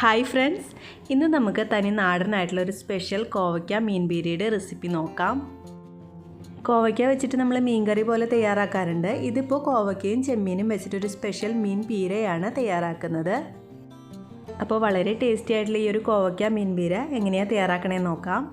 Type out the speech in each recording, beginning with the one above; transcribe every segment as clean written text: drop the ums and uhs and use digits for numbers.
Hi friends, ഇന്ന് നമുക്ക് തനി നാടനായിട്ടുള്ള ഒരു സ്പെഷ്യൽ കോവയ്ക്ക മീൻ പീരയുടെ റെസിപ്പി നോക്കാം. കോവയ്ക്ക വെച്ചിട്ട് നമ്മൾ മീൻ കറി പോലെ തയ്യാറാക്കാറുണ്ട്. ഇതിപ്പോൾ കോവയ്ക്കയും ചെമ്മീനും വെച്ചിട്ടൊരു സ്പെഷ്യൽ മീൻ പീരയാണ് തയ്യാറാക്കുന്നത്. അപ്പോൾ വളരെ ടേസ്റ്റി ആയിട്ടുള്ള ഈ ഒരു കോവയ്ക്ക മീൻ പീര എങ്ങനെയാണ് തയ്യാറാക്കണമെന്ന് നോക്കാം.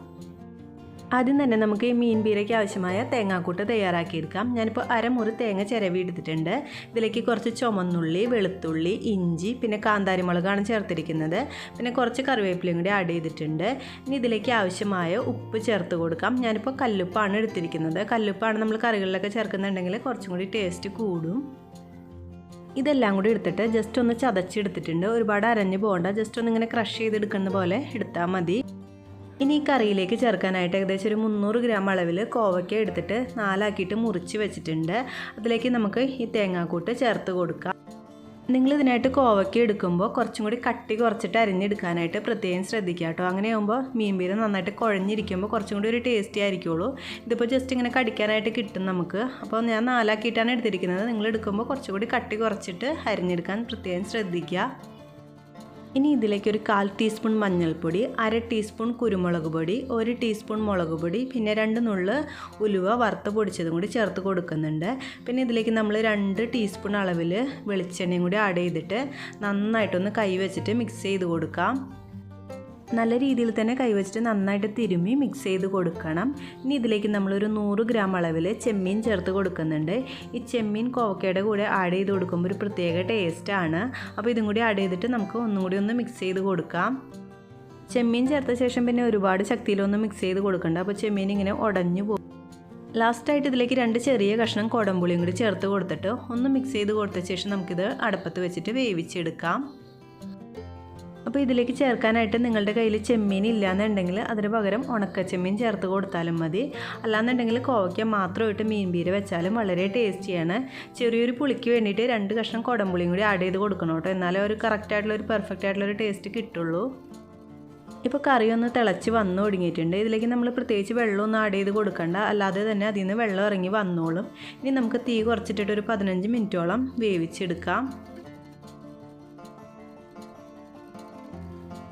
ആദ്യം തന്നെ നമുക്ക് ഈ മീൻ പീരയ്ക്ക് ആവശ്യമായ തേങ്ങാക്കൂട്ട് തയ്യാറാക്കിയെടുക്കാം. ഞാനിപ്പോൾ അരമുറി തേങ്ങ ചിരവി എടുത്തിട്ടുണ്ട്. ഇതിലേക്ക് കുറച്ച് ചുമന്നുള്ളി, വെളുത്തുള്ളി, ഇഞ്ചി, പിന്നെ കാന്താരിമുളകാണ് ചേർത്തിരിക്കുന്നത്. പിന്നെ കുറച്ച് കറിവേപ്പിലയും കൂടി ആഡ് ചെയ്തിട്ടുണ്ട്. ഇനി ഇതിലേക്ക് ആവശ്യമായ ഉപ്പ് ചേർത്ത് കൊടുക്കാം. ഞാനിപ്പോൾ കല്ലുപ്പാണ് എടുത്തിരിക്കുന്നത്. കല്ലുപ്പാണ് നമ്മൾ കറികളിലൊക്കെ ചേർക്കുന്നുണ്ടെങ്കിൽ കുറച്ചും കൂടി ടേസ്റ്റ് കൂടും. ഇതെല്ലാം കൂടി എടുത്തിട്ട് ജസ്റ്റ് ഒന്ന് ചതച്ചെടുത്തിട്ടുണ്ട്. ഒരുപാട് അരഞ്ഞു പോകണ്ട, ജസ്റ്റ് ഒന്ന് ഇങ്ങനെ ക്രഷ് ചെയ്തെടുക്കുന്ന പോലെ എടുത്താൽ മതി. ഇനി ഈ കറിയിലേക്ക് ചേർക്കാനായിട്ട് ഏകദേശം ഒരു 300 ഗ്രാം അളവിൽ കോവയ്ക്ക എടുത്തിട്ട് 4 ആക്കിയിട്ട് മുറിച്ച് വെച്ചിട്ടുണ്ട്. അതിലേക്ക് നമുക്ക് ഈ തേങ്ങാക്കൂട്ട് ചേർത്ത് കൊടുക്കാം. നിങ്ങളിതിനായിട്ട് കോവയ്ക്ക എടുക്കുമ്പോൾ കുറച്ചും കൂടി കട്ടി കുറച്ചിട്ട് അരിഞ്ഞെടുക്കാനായിട്ട് പ്രത്യേകം ശ്രദ്ധിക്കുക കേട്ടോ. അങ്ങനെയാകുമ്പോൾ മീൻ പീര നന്നായിട്ട് കുഴഞ്ഞിരിക്കുമ്പോൾ കുറച്ചും കൂടി ഒരു ടേസ്റ്റി ആയിരിക്കുള്ളൂ. ഇതിപ്പോൾ ജസ്റ്റ് ഇങ്ങനെ കടിക്കാനായിട്ട് കിട്ടും നമുക്ക്. അപ്പോൾ ഞാൻ 4 ആക്കിയിട്ടാണ് എടുത്തിരിക്കുന്നത്. നിങ്ങൾ എടുക്കുമ്പോൾ കുറച്ചും കൂടി കട്ടി കുറച്ചിട്ട് അരിഞ്ഞെടുക്കാൻ പ്രത്യേകം ശ്രദ്ധിക്കുക. ഇനി ഇതിലേക്ക് ഒരു 1/4 ടീസ്പൂൺ മഞ്ഞൾപ്പൊടി, 1/2 ടീസ്പൂൺ കുരുമുളക് പൊടി, 1 ടീസ്പൂൺ മുളക് പൊടി, പിന്നെ 2 നുള്ള് ഉലുവ വറുത്ത് പൊടിച്ചതും കൂടി ചേർത്ത് കൊടുക്കുന്നുണ്ട്. പിന്നെ ഇതിലേക്ക് നമ്മൾ 2 ടീസ്പൂൺ അളവിൽ വെളിച്ചെണ്ണയും കൂടി ആഡ് ചെയ്തിട്ട് നന്നായിട്ടൊന്ന് കൈ വെച്ചിട്ട് മിക്സ് ചെയ്ത് കൊടുക്കാം. നല്ല രീതിയിൽ തന്നെ കൈവച്ചിട്ട് നന്നായിട്ട് തിരുമ്മി മിക്സ് ചെയ്ത് കൊടുക്കണം. ഇനി ഇതിലേക്ക് നമ്മളൊരു 100 ഗ്രാം അളവിൽ ചെമ്മീൻ ചേർത്ത് കൊടുക്കുന്നുണ്ട്. ഈ ചെമ്മീൻ കോവക്കയുടെ കൂടെ ആഡ് ചെയ്ത് കൊടുക്കുമ്പോൾ ഒരു പ്രത്യേക ടേസ്റ്റാണ്. അപ്പോൾ ഇതും കൂടി ആഡ് ചെയ്തിട്ട് നമുക്ക് ഒന്നും കൂടി ഒന്ന് മിക്സ് ചെയ്ത് കൊടുക്കാം. ചെമ്മീൻ ചേർത്ത ശേഷം പിന്നെ ഒരുപാട് ശക്തിയിലൊന്നും മിക്സ് ചെയ്ത് കൊടുക്കണ്ട. അപ്പോൾ ചെമ്മീൻ ഇങ്ങനെ ഉടഞ്ഞു പോകും. ലാസ്റ്റായിട്ട് ഇതിലേക്ക് 2 ചെറിയ കഷ്ണം കുടംപുളിയും കൂടി ചേർത്ത് കൊടുത്തിട്ട് ഒന്ന് മിക്സ് ചെയ്ത് കൊടുത്ത ശേഷം നമുക്കിത് അടുപ്പത്ത് വെച്ചിട്ട് വേവിച്ചെടുക്കാം. അപ്പോൾ ഇതിലേക്ക് ചേർക്കാനായിട്ട് നിങ്ങളുടെ കയ്യിൽ ചെമ്മീൻ ഇല്ലയെന്നുണ്ടെങ്കിൽ അതിന് പകരം ഉണക്ക ചെമ്മീൻ ചേർത്ത് കൊടുത്താലും മതി. അല്ലാന്നുണ്ടെങ്കിൽ കോവയ്ക്ക മാത്രമായിട്ട് മീൻ പീര വെച്ചാലും വളരെ ടേസ്റ്റിയാണ്. ചെറിയൊരു പുളിക്ക് വേണ്ടിയിട്ട് 2 കഷ്ണം കുടംപുളിയും കൂടി ആഡ് ചെയ്ത് കൊടുക്കണം കേട്ടോ. എന്നാലേ ഒരു കറക്റ്റായിട്ടുള്ളൊരു പെർഫെക്റ്റ് ആയിട്ടുള്ളൊരു ടേസ്റ്റ് കിട്ടുള്ളൂ. ഇപ്പോൾ കറി ഒന്ന് തിളച്ച് വന്നു തുടങ്ങിയിട്ടുണ്ട്. ഇതിലേക്ക് നമ്മൾ പ്രത്യേകിച്ച് വെള്ളമൊന്നും ആഡ് ചെയ്ത് കൊടുക്കണ്ട, അല്ലാതെ തന്നെ അതിൽ നിന്ന് വെള്ളം ഇറങ്ങി വന്നോളും. ഇനി നമുക്ക് തീ കുറച്ചിട്ടിട്ട് ഒരു 15 മിനിറ്റോളം വേവിച്ചെടുക്കാം.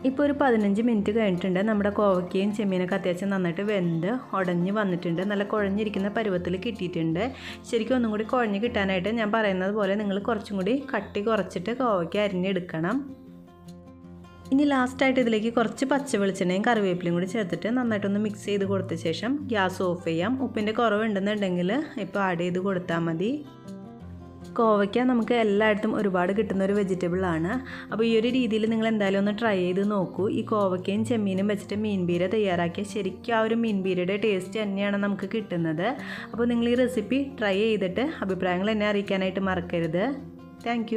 ഇപ്പോൾ ഒരു 15 മിനിറ്റ് കഴിഞ്ഞിട്ടുണ്ട്. നമ്മുടെ കോവയ്ക്കയും ചെമ്മീനൊക്കെ അത്യാവശ്യം നന്നായിട്ട് വെന്ത് ഉടഞ്ഞ് വന്നിട്ടുണ്ട്. നല്ല കുഴഞ്ഞിരിക്കുന്ന പരുവത്തിൽ കിട്ടിയിട്ടുണ്ട്. ശരിക്കും ഒന്നും കൂടി കുഴഞ്ഞ് കിട്ടാനായിട്ട് ഞാൻ പറയുന്നത് പോലെ നിങ്ങൾ കുറച്ചും കൂടി കട്ടി കുറച്ചിട്ട് കോവയ്ക്ക അരിഞ്ഞെടുക്കണം. ഇനി ലാസ്റ്റായിട്ട് ഇതിലേക്ക് കുറച്ച് പച്ച വെളിച്ചെണ്ണയും കറിവേപ്പിലയും കൂടി ചേർത്തിട്ട് നന്നായിട്ടൊന്ന് മിക്സ് ചെയ്ത് കൊടുത്ത ശേഷം ഗ്യാസ് ഓഫ് ചെയ്യാം. ഉപ്പിൻ്റെ കുറവുണ്ടെന്നുണ്ടെങ്കിൽ ഇപ്പോൾ ആഡ് ചെയ്ത് കൊടുത്താൽ മതി. കോവയ്ക്ക നമുക്ക് എല്ലായിടത്തും ഒരുപാട് കിട്ടുന്ന ഒരു വെജിറ്റബിൾ ആണ്. അപ്പോൾ ഈ ഒരു രീതിയിൽ നിങ്ങൾ എന്തായാലും ഒന്ന് ട്രൈ ചെയ്ത് നോക്കൂ. ഈ കോവയ്ക്കയും ചെമ്മീനും വെച്ചിട്ട് മീൻ പീര തയ്യാറാക്കിയ ശരിക്കും ആ ഒരു മീൻ പീരയുടെ ടേസ്റ്റ് തന്നെയാണ് നമുക്ക് കിട്ടുന്നത്. അപ്പോൾ നിങ്ങൾ ഈ റെസിപ്പി ട്രൈ ചെയ്തിട്ട് അഭിപ്രായങ്ങൾ എന്നെ അറിയിക്കാനായിട്ട് മറക്കരുത്. താങ്ക്